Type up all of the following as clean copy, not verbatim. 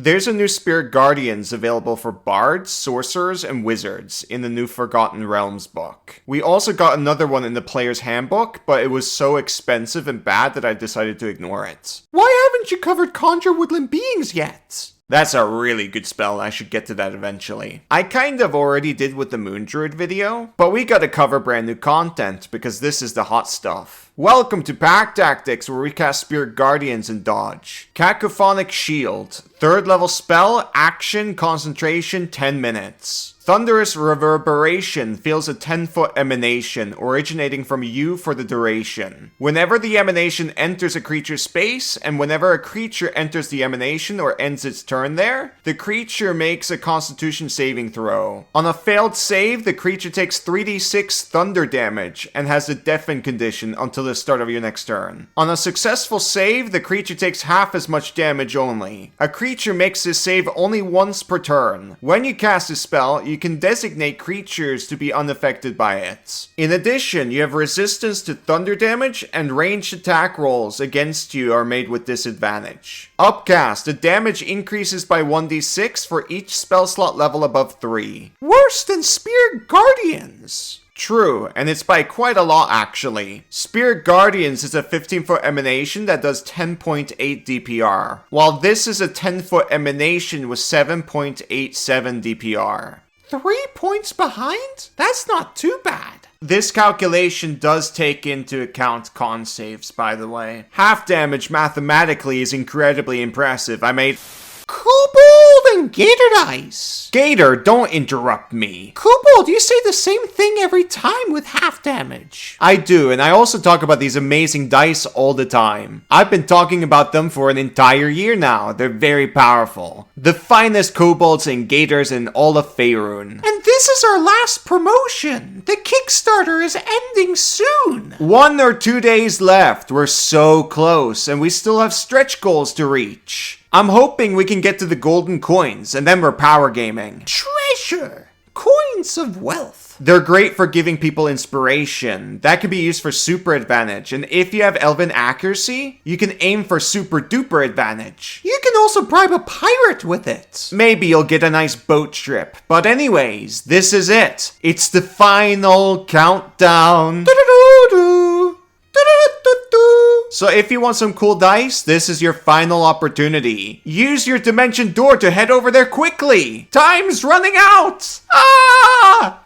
There's a new Spirit Guardians available for bards, sorcerers, and wizards in the new Forgotten Realms book. We also got another one in the player's handbook, but it was so expensive and bad that I decided to ignore it. Why haven't you covered Conjure Woodland Beings yet? That's a really good spell, I should get to that eventually. I kind of already did with the Moon Druid video, but we gotta cover brand new content because this is the hot stuff. Welcome to Pack Tactics, where we cast Spirit Guardians and dodge. Cacophonic Shield. 3rd level spell, action, concentration, 10 minutes. Thunderous Reverberation feels a 10-foot emanation originating from you for the duration. Whenever the emanation enters a creature's space, and whenever a creature enters the emanation or ends its turn there, the creature makes a Constitution saving throw. On a failed save, the creature takes 3d6 thunder damage and has the deafen condition until the start of your next turn. On a successful save, the creature takes half as much damage only. A creature makes this save only once per turn. When you cast this spell, you can designate creatures to be unaffected by it. In addition, you have resistance to thunder damage, and ranged attack rolls against you are made with disadvantage. Upcast, the damage increases by 1d6 for each spell slot level above 3. Worse than Spirit Guardians! True, and it's by quite a lot actually. Spirit Guardians is a 15-foot emanation that does 10.8 DPR, while this is a 10-foot emanation with 7.87 DPR. 3 points behind? That's not too bad. This calculation does take into account con saves, by the way. Half damage mathematically is incredibly impressive. I made Kobold and Gator dice. Gator, don't interrupt me. Kobold, you say the same thing every time with half damage. I do, and I also talk about these amazing dice all the time. I've been talking about them for an entire year now. They're very powerful. The finest kobolds and gators in all of Faerun. And this is our last promotion. The Kickstarter is ending soon. 1 or 2 days left. We're so close, and we still have stretch goals to reach. I'm hoping we can get to the golden coins, and then we're power gaming. Treasure! Coins of wealth. They're great for giving people inspiration. That can be used for super advantage, and if you have elven accuracy, you can aim for super duper advantage. You can also bribe a pirate with it. Maybe you'll get a nice boat trip. But anyways, this is it. It's the final countdown. So if you want some cool dice, this is your final opportunity. Use your dimension door to head over there quickly. Time's running out. Ah!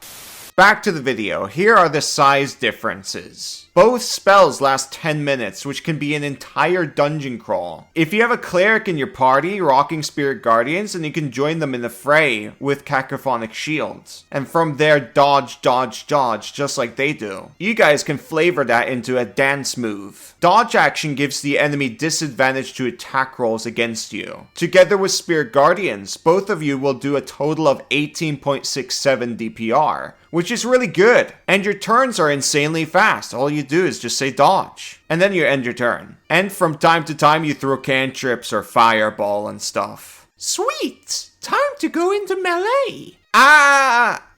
Back to the video. Here are the size differences. Both spells last 10 minutes, which can be an entire dungeon crawl. If you have a cleric in your party rocking Spirit Guardians, then you can join them in the fray with Cacophonic Shields. And from there, dodge, dodge, dodge, just like they do. You guys can flavor that into a dance move. Dodge action gives the enemy disadvantage to attack rolls against you. Together with Spirit Guardians, both of you will do a total of 18.67 DPR, which is really good. And your turns are insanely fast. All you do is just say dodge, and then you end your turn. And from time to time you throw cantrips or fireball and stuff. Sweet! Time to go into melee!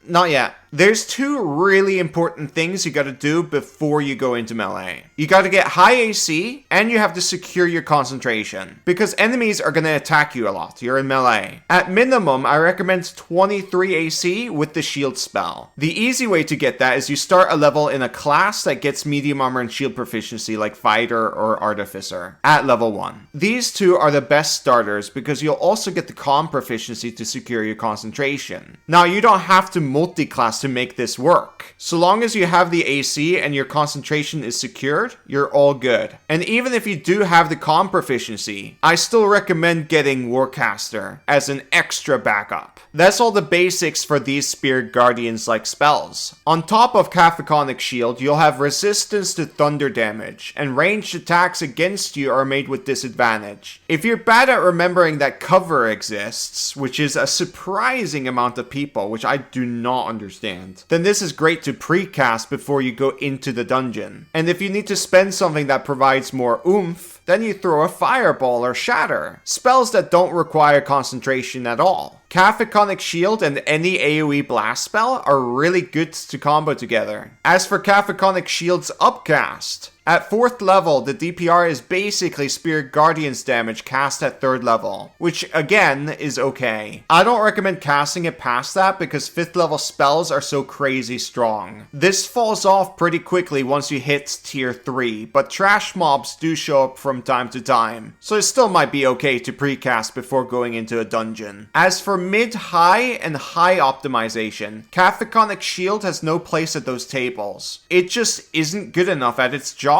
Not yet. There's 2 really important things you gotta do before you go into melee. You gotta get high AC, and you have to secure your concentration, because enemies are gonna attack you a lot. You're in melee. At minimum, I recommend 23 AC with the shield spell. The easy way to get that is you start a level in a class that gets medium armor and shield proficiency like fighter or artificer at level 1. These 2 are the best starters because you'll also get the comm proficiency to secure your concentration. Now, you don't have to multi-class to make this work. So long as you have the AC and your concentration is secured, you're all good. And even if you do have the comm proficiency, I still recommend getting Warcaster as an extra backup. That's all the basics for these Spirit Guardians like spells. On top of Cacophonic Shield, you'll have resistance to thunder damage, and ranged attacks against you are made with disadvantage. If you're bad at remembering that cover exists, which is a surprising amount of people, which I do not understand, then this is great to precast before you go into the dungeon. And if you need to spend something that provides more oomph, then you throw a fireball or shatter. Spells that don't require concentration at all. Cacophonic Shield and any AoE blast spell are really good to combo together. As for Cacophonic Shield's upcast, At 4th level, the DPR is basically Spirit Guardian's damage cast at 3rd level, which again is okay. I don't recommend casting it past that because 5th level spells are so crazy strong. This falls off pretty quickly once you hit tier 3, but trash mobs do show up from time to time, so it still might be okay to precast before going into a dungeon. As for mid, high, and high optimization, Cacophonic Shield has no place at those tables. It just isn't good enough at its job.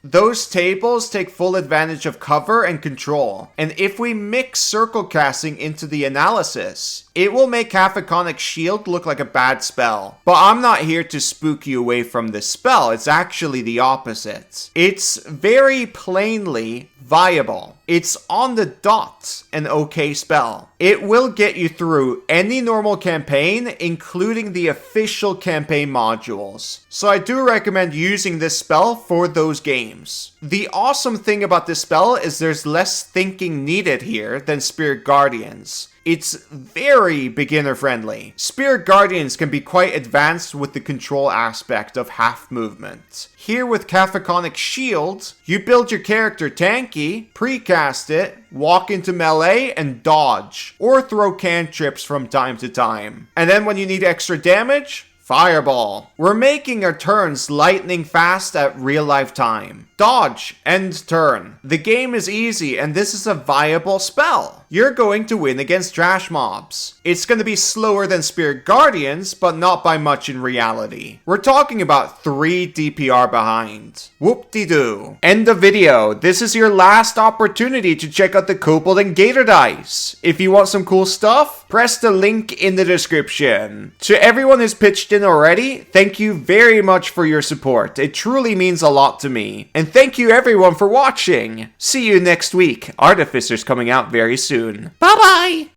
Those tables take full advantage of cover and control, and if we mix circle casting into the analysis, it will make Cacophonic Shield look like a bad spell. But I'm not here to spook you away from this spell, it's actually the opposite. It's very plainly viable. It's on the dot an okay spell. It will get you through any normal campaign, including the official campaign modules. So I do recommend using this spell for those games. The awesome thing about this spell is there's less thinking needed here than Spirit Guardians. It's very beginner friendly. Spirit Guardians can be quite advanced with the control aspect of half movement. Here with Cacophonic Shield, you build your character tanky, precast it, walk into melee, and dodge, or throw cantrips from time to time. And then when you need extra damage, Fireball. We're making our turns lightning fast at real life time. Dodge, end turn. The game is easy and this is a viable spell. You're going to win against trash mobs. It's going to be slower than Spirit Guardians, but not by much in reality. We're talking about 3 DPR behind. Whoop-de-doo. End of video. This is your last opportunity to check out the Kobold and Gator dice. If you want some cool stuff, press the link in the description. To everyone who's pitched in already, thank you very much for your support. It truly means a lot to me. And thank you everyone for watching. See you next week. Artificer's coming out very soon. Bye-bye!